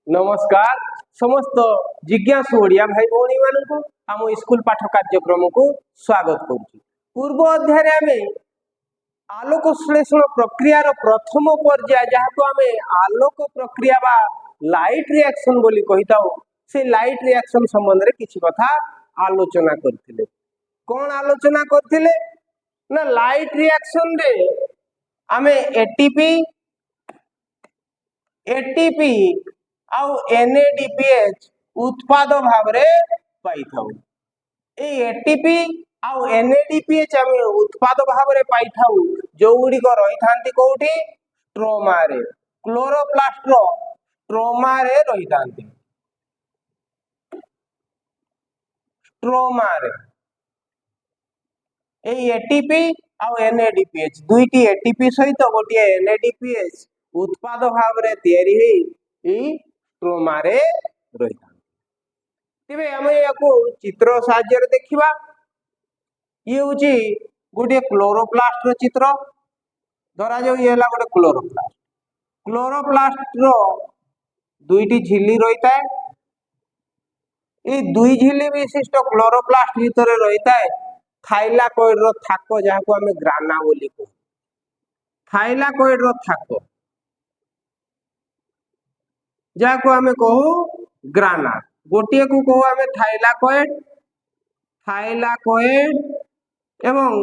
नमस्कार समस्त जिज्ञासु ओडिया भाई भौणी मानक आम स्कूल पाठ कार्यक्रम को स्वागत करुच्ची। पूर्व अध्याय आम आलोक श्लेषण प्रक्रिया प्रथम पर्याय जहाँ आम आलोक प्रक्रिया बा लाइट रिएक्शन बोली कही था से लाइट रिएक्शन संबंध में किसी कथा आलोचना करथिले। कौन आलोचना करथिले ना लाइट रिएक्शन रे आम एटीपी आउ NADPH उत्पाद भाव पाई था। एटीपी आउ NADPH आम उत्पाद भाव पाई था जो गुड़िक रही था कौटी स्ट्रोमा रे क्लोरोप्लास्ट स्ट्रोमा रे रही था स्ट्रोमा रे एटीपी आउ NADPH दुईटी एटीपी सहित गोटे NADPH उत्पाद भाव तैयारी स्ट्रोमा रे रही था। तेरे आम या चित्र साहाय्य देखा ये हूँ गोटे क्लोरोप्लास्ट चित्र धरा जाऊ ये गोटे क्लोरोप्लास्ट क्लोरोप्लास्ट दुईटी झिल्ली रही है। ये दुई झिल्ली विशिष्ट क्लोरोप्लास्ट भितर रही है थाइलाकोइड रो थाक जहाँ को आम ग्राना बोली कहू। थाइलाकोइड रो थाक जहाँ को आम कहू ग्राना गोटे को कहू आम थाइलाकोइड थाइलाकोइड एवं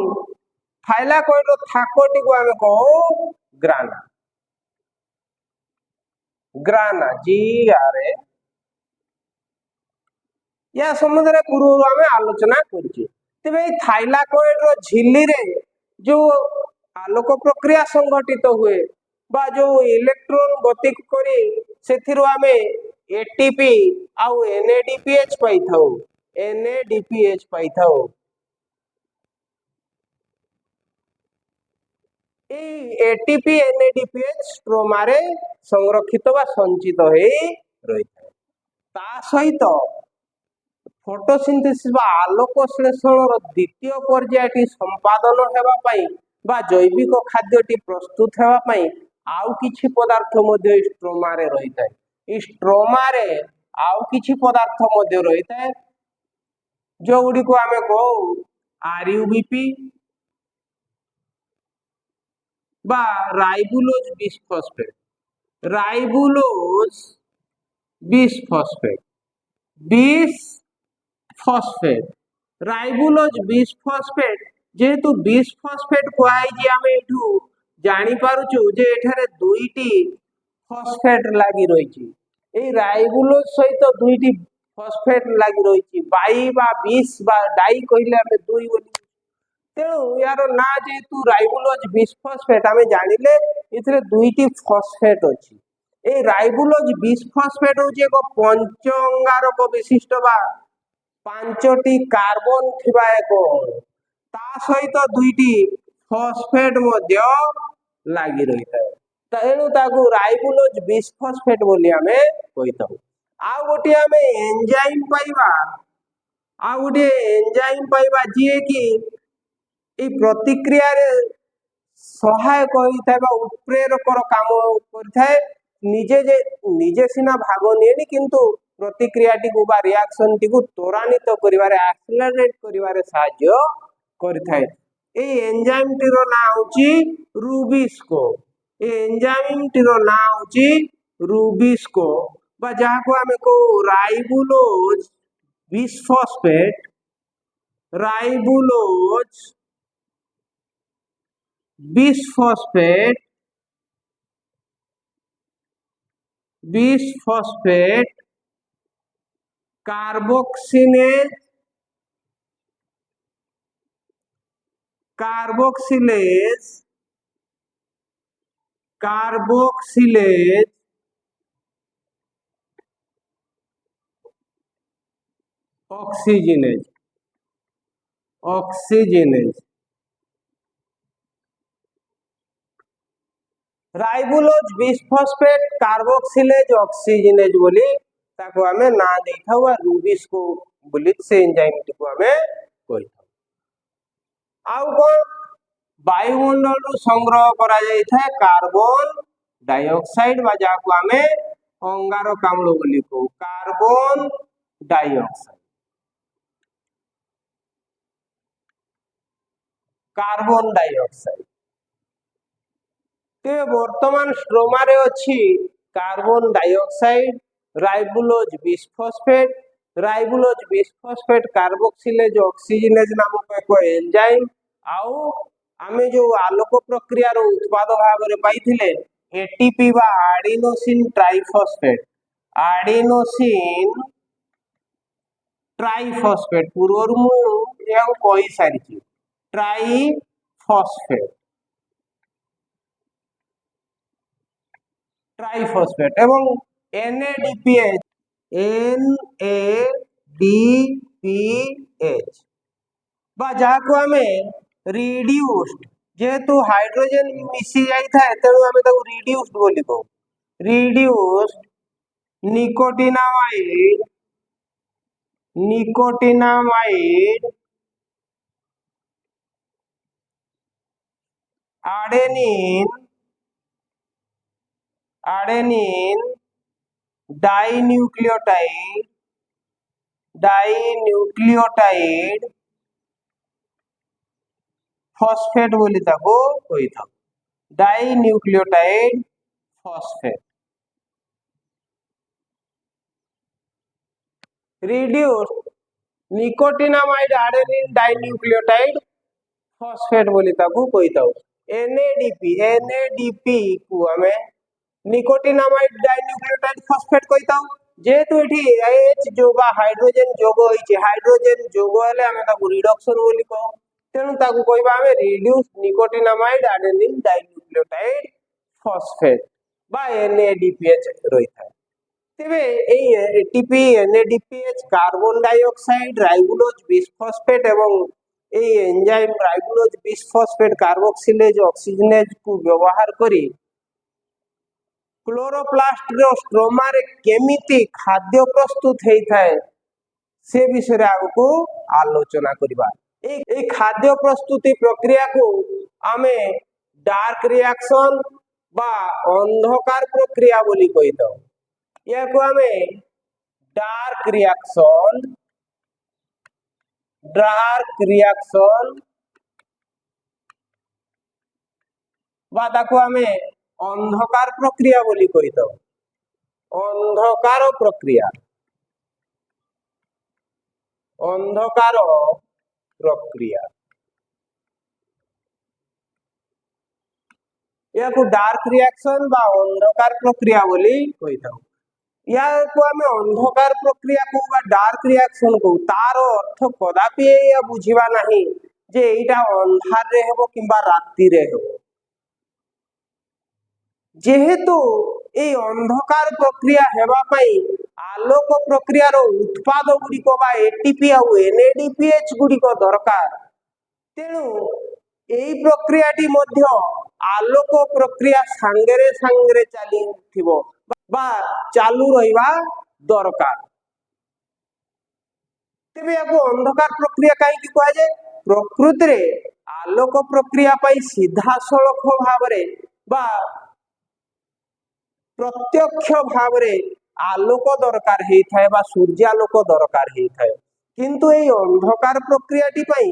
थाइलाकोइड रो थाकोटी को आम कहू ग्राना ग्राना GRA या संबंध पूर्व आम आलोचना कर थाइलाकोइड रो झिल्ली रे जो आलोक प्रक्रिया संघटित हुए बा जो इलेक्ट्रॉन गति करी सेथिरु आमे एटीपी आउ NADPH पाई थाउ NADPH पाई थाउ। एटीपी NADPH स्ट्रोमा रे संरक्षित बा संचित हो रही है। ता सहित फोटोसिंथेसिस बा आलोक श्लेषण द्वितीय पर्यायटी संपादन हेबा पई बा जैविक खाद्यटी प्रस्तुत हेबा पई आउ किछि पदार्थ मध्य स्ट्रोमा रे रही है। स्ट्रोमा रे आउ किछि पदार्थ मध्य रही है जो गुडी को आमे कहू RUBP बा ribulose bisphosphate ribulose bisphosphate bisphosphate ribulose bisphosphate जेहेतु बिसफॉस्फेट कहई आमे एठू जानी पारुचु जे एठारे दुईटी फॉस्फेट लागी रही ए राइबुलोज सहित दुईटी फॉस्फेट लागी रही बाई बा बिस बा डाई कहले आमे दुई बोली तेणु यार ना जेहेतु राइबुलोज बिसफॉस्फेट आमे जानिले इथरे दुईटी फॉस्फेट अछि। ए राइबुलोज बिसफॉस्फेट होची एक पंच अंगारक विशिष्ट बा पांचटी कार्बन थिबा एक ता सहित दुईटी फॉस्फेट मध्य लागी रही है तेणु ताकू राइबुलोज बिसफॉस्फेट बोली आमे कहिताउ। आ गोटे आमे एंजाइम पाइबा जे कि ए प्रतिक्रिया रे सहायक होइथाय बा उत्प्रेरकर काम करथाय निजे सिना भाग निएनी किंतु प्रतिक्रियाटी को बा रिएक्शन टी को त्वरान्वित करिवारे एक्सेलरेट करिवारे सहाय्य करथाय। ए एंजाइम टीरो ना होची रूबिस्को एंजाइम टीरो ना होची रूबिस्को बा जहाँ को आमे को ribulose bisphosphate ribulose bisphosphate bisphosphate carboxylase carboxylase oxygenase ribulose bisphosphate carboxylase oxygenase बोली ताको आमे ना देखाउ रूबिस्को बोली से एंजाइम को आमे कहिथाउ। आउ कोन वायुमंडल संग्रह करा जाय था कार्बन डाइऑक्साइड बा जाको आमे अंगारकाम्ल बोली कहू कार्बन डाइऑक्साइड कार्बन डाइऑक्साइड ते वर्तमान स्ट्रोमा रे अछि carbon dioxide ribulose bisphosphate ribulose bisphosphate carboxylase oxygenase नामक एक एंजाइम आउ आमे जो आलोक प्रक्रिया रो उत्पाद भाग रे पाइथिले एटीपी बा एडिनोसिन ट्राइफॉस्फेट पूर्व मु या कहि सारिछि ट्राइफॉस्फेट एवं NADPH बा जाको हमें रिड्यूस्ड जेहेतु हाइड्रोजन मिसी जाई था तेणु हमें ताको रिड्यूस्ड बोली कहू reduced nicotinamide adenine dinucleotide phosphate बोली ताको कहि था dinucleotide phosphate reduced nicotinamide adenine dinucleotide phosphate बोली ताको कहि था NADP को हमें निकोटिनामाइड डाइन्यूक्लियोटाइड फॉस्फेट कहि था जेहेतु एठी H जो बा हाइड्रोजन जोग होइचे हाइड्रोजन जोग हेले हमें ताको रिडक्शन बोली कहू तेणु ताको कहबा हमें reduced nicotinamide adenine dinucleotide phosphate बा NADPH रही था तेबे एई ATP NADPH carbon dioxide ribulose bisphosphate एवं एई enzyme ribulose bisphosphate carboxylase oxygenase को व्यवहार करी क्लोरोप्लास्ट रो स्ट्रोमा रे केमिति खाद्य प्रस्तुत हेई थाए से विषय रे आगको आलोचना करिबा ए खाद्य प्रस्तुति प्रक्रिया को आमे डार्क रिएक्शन बा अंधकार प्रक्रिया बोली कहि दो या को हमें डार्क रिएक्शन बा ताको हमें अंधकार प्रक्रिया बोली कहि दो अंधकार प्रक्रिया या को डार्क रिएक्शन बा अंधकार प्रक्रिया बोली कहि दो या को हमें अंधकार प्रक्रिया को बा डार्क रिएक्शन को तार अर्थ कदापि या बुझिबा नहीं जे एटा अंधार रे हेबो किबा रात्रि रे हेबो जेहेतु ए अंधकार प्रक्रिया हेबा पई आलोक प्रक्रिया रो उत्पाद गुडी को बा एटीपी आ NADPH गुडी को दरकार तेनु एई प्रक्रियाटी मध्य आलोक प्रक्रिया सांगरे चली थिबो बा चालू रहिबा दरकार तेबे याको अंधकार प्रक्रिया काई कि कहै जे प्रकृति रे आलोक प्रक्रिया पई सीधा सळख भाबरे बा प्रत्यक्ष भाबरे आलोक दरकार हेई थाए बा सूर्यालोक दरकार हेई थाए किंतु एई अंधकार प्रक्रियाटी पई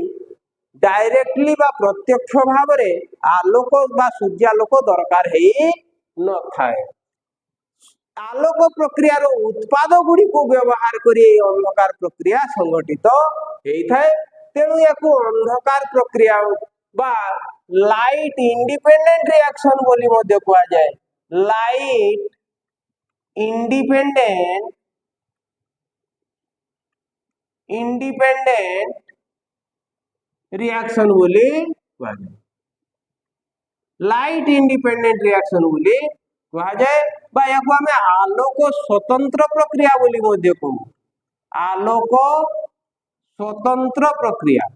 डायरेक्टली बा प्रत्यक्ष भाबरे आलोक बा सूर्यालोक दरकार हेई न थाए आलोक प्रक्रिया रो उत्पाद गुडी को व्यवहार करी अंधकार प्रक्रिया संगठित हेई थाए तेणु याको अंधकार प्रक्रिया बा लाइट इंडिपेंडेंट रिएक्शन बोली मध्ये कहआ जाय लाइट इंडिपेंडेंट रिएक्शन बोली कहआ जाय लाइट इंडिपेंडेंट रिएक्शन बोली कहआ जाय बा याको हमें आलोक स्वतंत्र प्रक्रिया बोली मध्ये कहू आलोक स्वतंत्र प्रक्रिया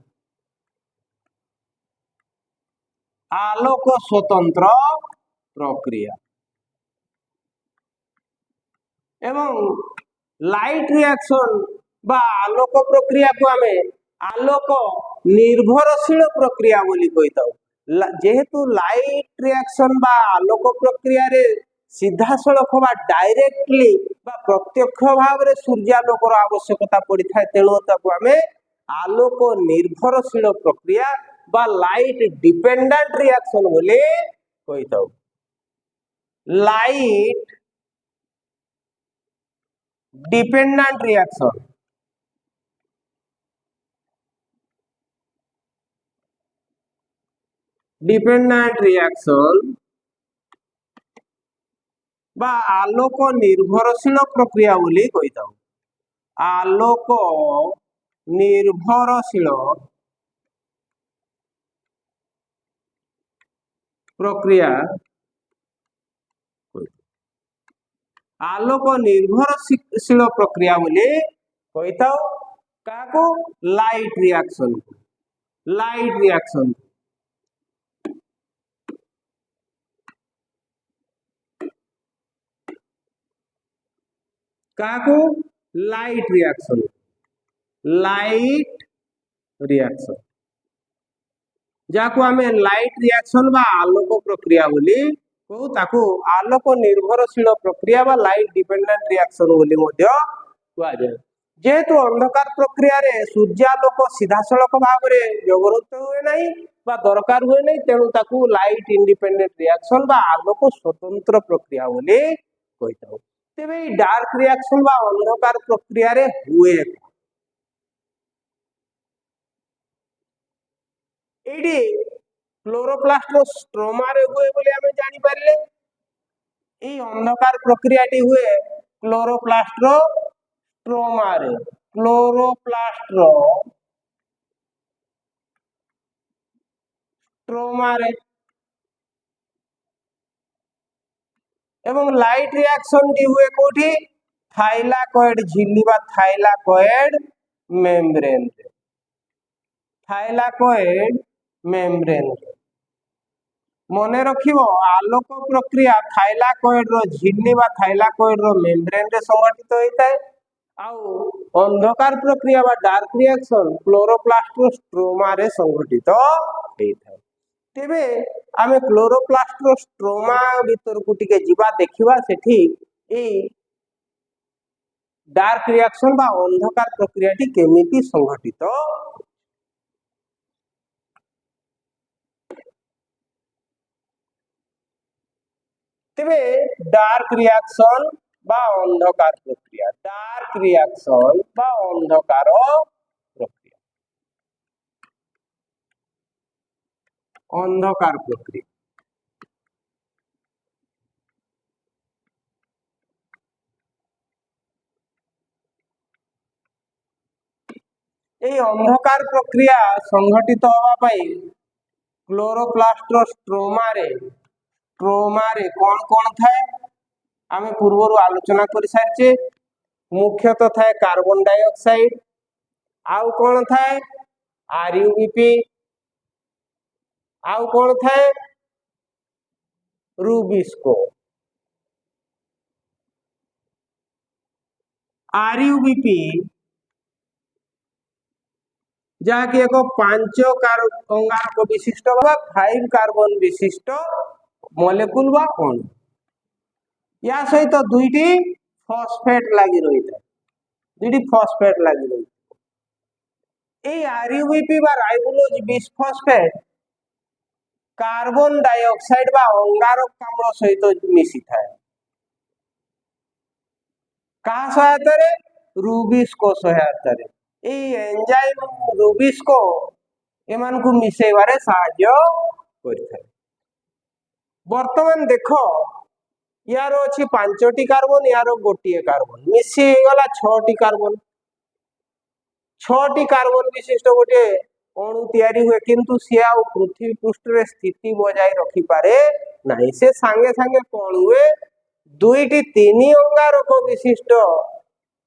एवं लाइट रिएक्शन बा आलोक प्रक्रिया को हमें आलोक निर्भरशील प्रक्रिया बोली कहि थाउ जेहेतु लाइट रिएक्शन बा आलोक प्रक्रिया रे सीधा सड़क बा डायरेक्टली बा प्रत्यक्ष भाव में सूर्यालोकर आवश्यकता पड़ी था तेणु ताको आमे आलोक निर्भरशील प्रक्रिया बा लाइट डिपेंडेंट रिएक्शन बोले कहिताउ। लाइट डिपेंडेंट रिएक्शन बा आलोक निर्भरशील प्रक्रिया बोली कहिताउ। आलोक निर्भरशील प्रक्रिया आलोक निर्भरशील प्रक्रिया बोली कहिताउ। काको लाइट रिएक्शन काको लाइट रिएक्शन जाको आमे लाइट रिएक्शन बा आलोक प्रक्रिया बोली कहू ताको आलोक निर्भरशील प्रक्रिया बा लाइट डिपेंडेंट रिएक्शन बोली मध्य कुआ जाय। जेहेतु अंधकार प्रक्रिया रे सूर्यालोक सीधा सड़क भाव में व्यवहृत हुए नहीं बा दरकार हुए नहीं तेणु ताकू लाइट इंडिपेंडेंट रिएक्शन बा आलोक स्वतंत्र प्रक्रिया बोली कहिताउ। तेबे डार्क रिएक्शन बा अंधकार प्रक्रिया रे हुए एडी क्लोरोप्लास्ट स्ट्रोमा रे हुए बोली हमें जानि पारले। ए अंधकार प्रक्रियाटी हुए क्लोरोप्लास्ट स्ट्रोमा रे एवं लाइट रिएक्शन टी हुए कोठी थाइलाकॉइड झिल्ली बा थाइलाकॉइड मेम्ब्रेन मने रखिबो आलोक प्रक्रिया थाइलाकॉइड रो झिल्ली बा थाइलाकॉइड रो मेम्ब्रेन रे संगठित होइताय आउ अंधकार प्रक्रिया बा डार्क रिएक्शन क्लोरोप्लास्ट स्ट्रोमा रे संगठित होइताय। तेबे आमे क्लोरोप्लास्ट स्ट्रोमा भीतर को टिके जिबा देखिबा सेठी ए डार्क रिएक्शन बा अंधकार प्रक्रिया टी केमिति संगठित। तेबे डार्क रिएक्शन बा अंधकार प्रक्रिया अंधकार प्रक्रिया ए अंधकार प्रक्रिया संगठित होवा पाई क्लोरोप्लास्ट स्ट्रोमा रे कौन कौन थाए आमे पूर्वरु आलोचना करि सारिचे। मुख्यतः थाए कार्बन डाइऑक्साइड आउ कौन थाए आरयूबीपी आउ कौन थाए रूबिस्को। आरयूबीपी जाके एक 5 अंगारक विशिष्ट बा 5 कार्बन विशिष्ट मॉलिक्यूल बा अणु या सहित दुईटी फॉस्फेट लागि रही ए आरयूबीपी बा राइबोलोज बिसफॉस्फेट कार्बन डाइऑक्साइड बा अंगारक अम्ल सहित मिसी थाए का सहायता रे रूबिस्को सहायता रे ए एंजाइम रूबिस्को एमान को मिसेबारे सहाय्य करिथाय। वर्तमान देखो यार अछि 5टी कार्बन यार गोटिए कार्बन मिसी गला 6टी कार्बन विशिष्ट गोटे अणु तैयारी हुए किंतु से आ पृथ्वी पृष्ठ रे स्थिति बजाय रखी पारे नहीं से सांगे सांगे कोन हुए 2टी 3 अंगारक विशिष्ट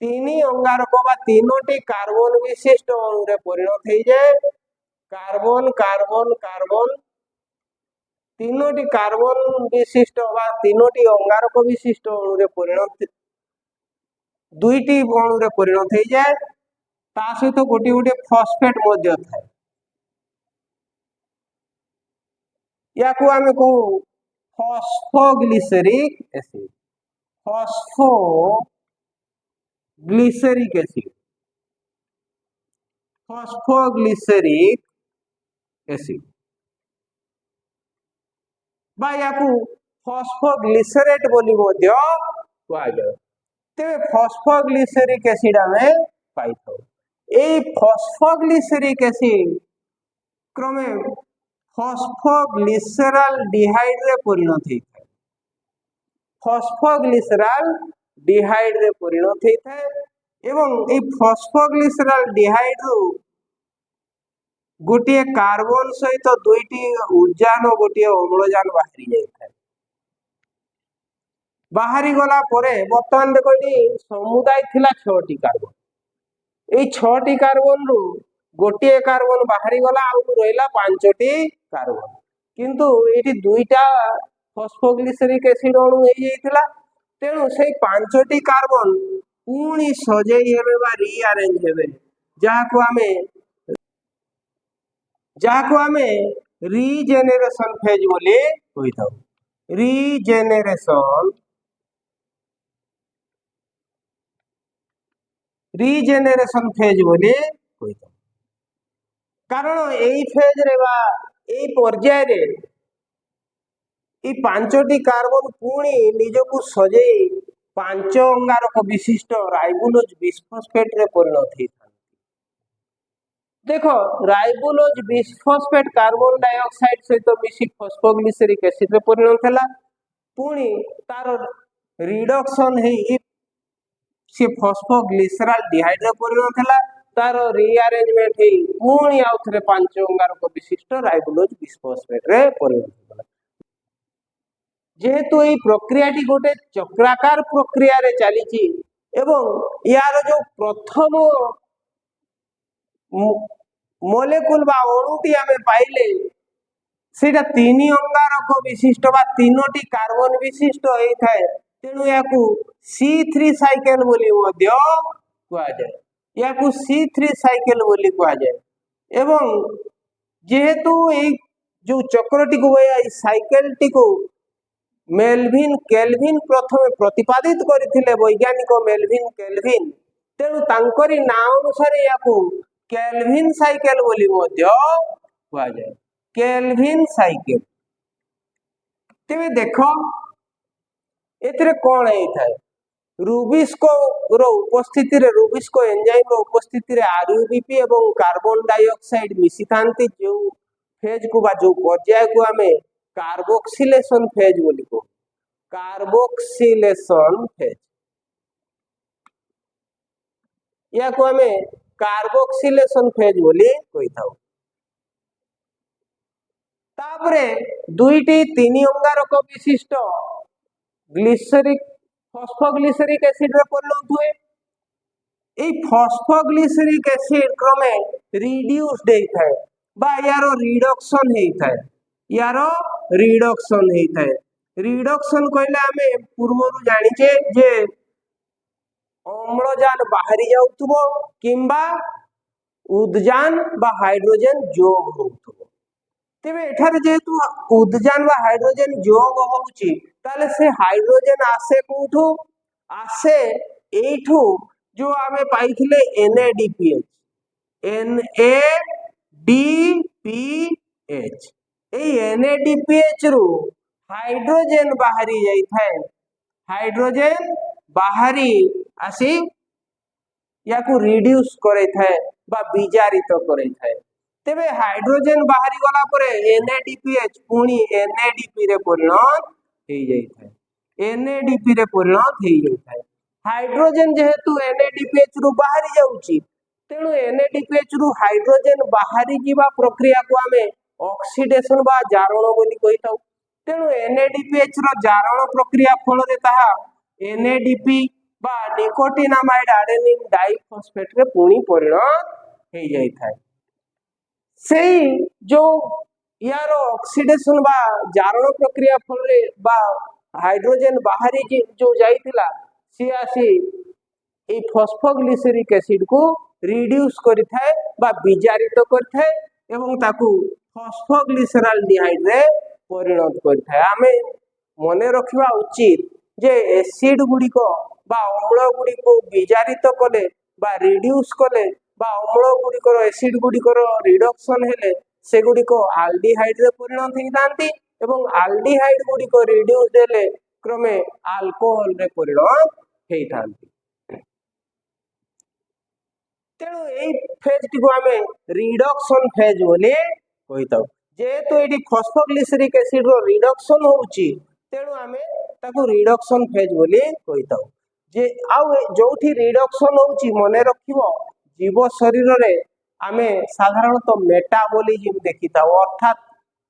3 अंगारक बा 3टी कार्बन विशिष्ट अणु रे परिणत हो जाए कार्बन कार्बन कार्बन 3टी कार्बन विशिष्ट बा 3टी अंगारक विशिष्ट अणु रे परिणत 2टी अणु रे परिणत हो जाए ता सहित गोटे गोटे फॉस्फेट मध्य थाए या को आमे को phosphoglyceric acid, phosphoglyceric acid, phosphoglyceric acid बा याकू फॉस्फोग्लिसरेट बोली मध्य कुआ जाय। तेबे फॉस्फोग्लिसरिक एसिड आमे पाई थाउ। ए फॉस्फोग्लिसरिक एसिड क्रमे फॉस्फोग्लिसरल डिहाइड रे परिणत होई थाए। फॉस्फोग्लिसरल डिहाइड रे परिणत होई थाए एवं ए फॉस्फोग्लिसरल डिहाइड रु गोटे कार्बन सहित दुईटी उद्यान और गोटे अम्लजान बाहरी जाए। बाहरी गला परे बर्तमान देखो ये समुदाय थिला 6टी कार्बन, ए 6टी कार्बन रु गोटे कार्बन बाहरी गला आ रहिला 5टी कार्बन, किंतु एठी दुईटा फॉस्फोग्लिसरिक एसिड अणु हे जाइथिला। तेणु से 5टी कार्बन पुणी सजेई हेबे बा रीअरेंज हेबे, जाको हमें रीजेनेरेशन फेज बोली कहि थाउ। रीजेनेरेशन फेज बोली कहि थाउ। कारण एई फेज रे बा एई पर्याय रे ई 5टी कार्बन पुणी निजकु सजेई 5 अंगारक विशिष्ट राइबोलोज बिस्फोस्फेट रे परिणत होई। देखो राइबोलोज बिस्फोस्फेट कार्बन डाइऑक्साइड सहित मिसी फॉस्फोग्लिसरिक एसिड रे परिणत हैला। पुणी तार रिडक्शन हेई से फॉस्फोग्लिसरल डिहाइड रे परिणत हैला। तार रीअरेंजमेंट हेई पुणी आउथरे 5 अंगारक विशिष्ट राइबोलोज बिस्फोस्फेट रे परिणत हैला। जेहेतु एई प्रक्रियाटी गोटे चक्राकार प्रक्रिया रे चलीची एवं यार जो प्रथम मोलेकुल बा अणुटी आमे पाइले सेटा 3 अंगारक विशिष्ट बा 3टी कार्बन विशिष्ट होई थाए। तेणु याकू C3 साइकिल बोली मध्य कुआ जाय। याकू C3 साइकिल बोली कुआ जाय एवं जेहेतु एई जो चक्रटी को बया ई साइकिलटी को मेल्विन केल्विन प्रथमे प्रतिपादित करथिले वैज्ञानिक मेल्विन केल्विन। तेणु तांकरी नाम अनुसार याकू केल्विन साइकिल बोली मध्य कुआ जाय। Calvin cycle. तेबे देखो एथिरे कोन हेई थाए रुबिस्को रो उपस्थिति रे रुबिस्को एंजाइम रो उपस्थिति रे आरयूबीपी एवं कार्बन डाइऑक्साइड मिसी थांती जो फेज को बा जो पर्याय को हमें कार्बोक्सिलेशन फेज बोली को। कार्बोक्सिलेशन फेज या को हमें कार्बोक्सिलेशन फेज बोली कहि थाउ। तापरे दुईटी 3 अंगारक विशिष्ट ग्लिसरिक फॉस्फोग्लिसरिक एसिड रे परिणत हुए। ए फॉस्फोग्लिसरिक एसिड क्रमे रिड्यूस्ड हेई थाए बा यारो रिडक्शन हेई थाए। यारो रिडक्शन हेई थाए। रिडक्शन कहले हमें पूर्वरु जानिचे जे अम्लजान बाहरी जाउथबो किंबा उद्जान बा हाइड्रोजन जोग होउथबो। तेबे एठारे जेतु उद्जान बा हाइड्रोजन जोग होउची ताले से हाइड्रोजन आसे कोठू आसे एठू जो आमे पाइथिले NADPH NADPH ए NADPH रु हाइड्रोजन बाहरी जाई थाए। हाइड्रोजन बाहरी आसी याकू रिड्यूस करे थाए बा विजारित करे थाए। तेबे हाइड्रोजन बाहरी गला परे NADPH पुणी NADP रे परिणत हेई जाई थाए। NADP रे परिणत हेई जाई थाए। हाइड्रोजन जेहेतु NADPH रु बाहरी जाउची तेणु NADPH रु हाइड्रोजन बाहरी जीवा प्रक्रिया को हमें ऑक्सीडेशन बा जारण बोली कहि थाउ। तेणु NADPH रो जारण प्रक्रिया फल रे ताहा NADP बा निकोटिनामाइड एडेनिन डाइफॉस्फेट रे पुणी परिणत हेई जाई थाए। सेई जो यारो ऑक्सीडेशन बा जारण प्रक्रिया फल रे बा हाइड्रोजन बाहरी जो जाइतिला सी आसी ए फॉस्फोग्लिसरिक एसिड को रिड्यूस करि थाए बा विजारित करि थाए एवं ताकू फॉस्फोग्लिसरल डिहाइड रे परिणत करि थाए। आमे मन रखा उचित जे एसिड गुड़िक अम्ल गुड़िक विजारित कले रिड्यूस कले अम्ल गुड़िकर एसिड गुड़िकर रिडक्शन हेले से गुड़िक आल्डिहाइड रे परिणत होता एवं आल्डिहाइड गुड़िक रिड्यूस हेले क्रमे अल्कोहल रे परिणत होता। तेणु यही फेज टी आम रिडक्शन फेज बोली कही था जेहेतु ये फॉस्फोग्लिसरिक एसिड रो रिडक्शन होउची तेणु आम ताकू रिडक्शन फेज बोली कही था। जे आउ जोठी रिडक्शन होउची मने रखिबो जीव शरीर रे आमे साधारणतः मेटाबॉलिज्म देखि था अर्थात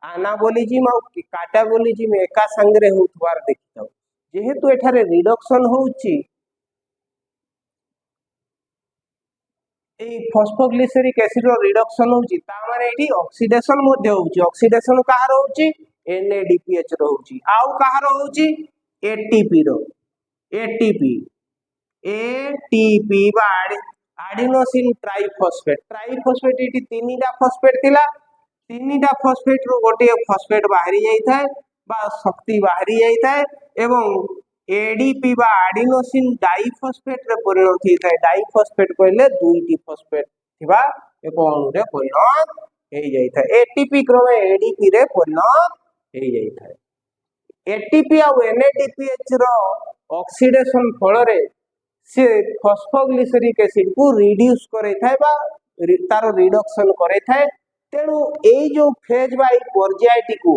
एनाबॉलिज्म और कैटाबॉलिज्म एका संगे होतवार देखि था। जेहेतु एठारे रिडक्शन होउची फॉस्फोग्लिसरिक एसिड रो रिडक्शन होउची ता माने एठी ऑक्सीडेशन मध्ये होउची ऑक्सीडेशन कहार होउची NADPH रो होउची आउ कहार होउची ATP रो ATP बा एडिनोसिन ट्राइफॉस्फेट एठी तीनटा फॉस्फेट थिला तीनटा फॉस्फेट रो गोटे फॉस्फेट बाहरी जाई थाए बा शक्ति बाहरी जाई थाए एवं एडीपी बा एडिनोसिन डाइफॉस्फेट रे परिणत होई थाए डाइफॉस्फेट कहले दुईटी फॉस्फेट थिबा एक अणु रे परिणत होई जाई थाए एटीपी क्रमे एडीपी रे परिणत होई जाई थाए। एटीपी आ NADPH रो ऑक्सीडेशन फल रे से फॉस्फोग्लिसरिक एसिड को रिड्यूस करे थाए बा तारो रिडक्शन करे थाए। तेणु एई जो फेज बा पर्यायटी को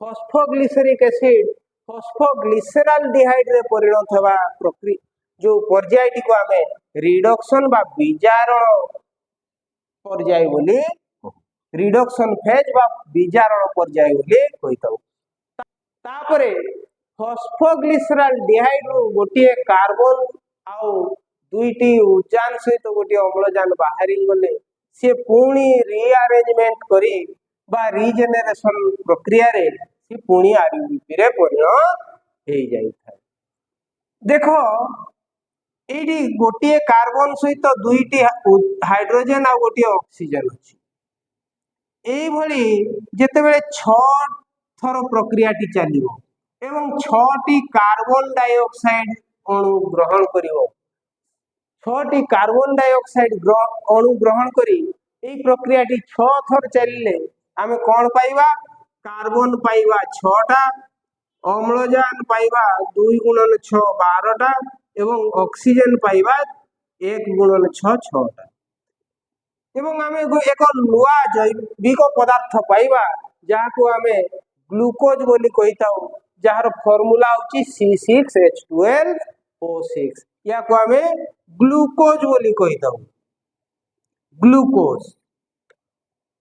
फॉस्फोग्लिसरिक एसिड फॉस्फोग्लिसराल्डिहाइड रे परिणत होवा प्रक्रिया जो पर्यायटी को आमे रिडक्शन बा विजारण पर्याय बोली रिडक्शन फेज बा विजारण पर्याय बोली कहिताउ। तापरे फॉस्फोग्लिसराल्डिहाइड रो गोटे कार्बन आउ दुईटी उजान सहित गोटे अम्लजान बाहरी गले से पुणी रीअरेंजमेंट करी बा रीजेनेरेशन प्रक्रिया रे से पुणी आरयूपी रे परिणत हो जाई थाए। देखो एडी गोटे कार्बन सहित दुईटी हाइड्रोजन आ गोटे ऑक्सीजन अछि एई भली जेतेबेले 6 थर प्रक्रियाटी चलिबो एवं 6टी कार्बन डाइऑक्साइड अणु ग्रहण करिवो 6टी कार्बन डाइऑक्साइड अणु ग्रहण करी एई प्रक्रियाटी 6 थर चलिले आमे कोन पाइबा कार्बन पाइबा 6टा अम्लजान पाइबा 2 गुणन 6 12टा एवं ऑक्सीजन पाइबा 1 गुणन 6 6टा एवं आमे एक नुआ जैविक पदार्थ पाइबा जाको आमे ग्लूकोज बोली कहिताउ जार फार्मूला होची C6H12O6 या को आमे ग्लूकोज बोली कहिताउ ग्लूकोज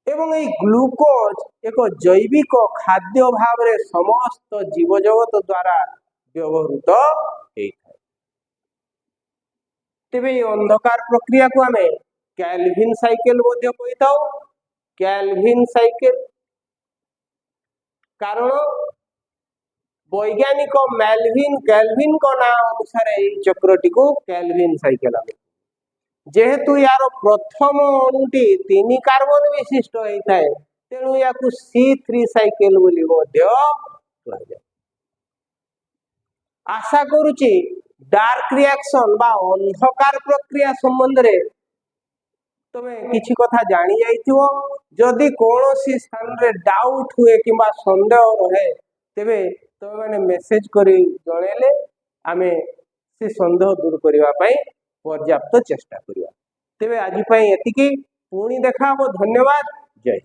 एवं এই ग्लूकोज एक जैविक खाद्य भाव रे समस्त जीव जगत द्वारा व्यवहृत होई थाए। तेबे अंधकार प्रक्रिया को आमे कैल्विन साइकिल मध्ये कहिताउ कैल्विन साइकिल कारण वैज्ञानिक मेल्विन कैल्विन को नाम अनुसार चक्रटी को कैल्विन साइकिल जेहेतु यार प्रथम अणुटी 3 कार्बन विशिष्ट होता है तेणु या C3 साइकिल बोली मध्य कहुए। आशा करुची डार्क रिएक्शन बा अंधकार प्रक्रिया संबंध रे तमे किछि कथा जानी जाइथिवो जदि कोनोसी स्थान रे डाउट हुए किबा संदेह रहे तेबे तमे माने मेसेज करी जणेले आमे से संदेह दूर करिवा पई पर्याप्त चेष्टा करिवा। तेबे आजि पई एतिकी पुणी देखा धन्यवाद जय।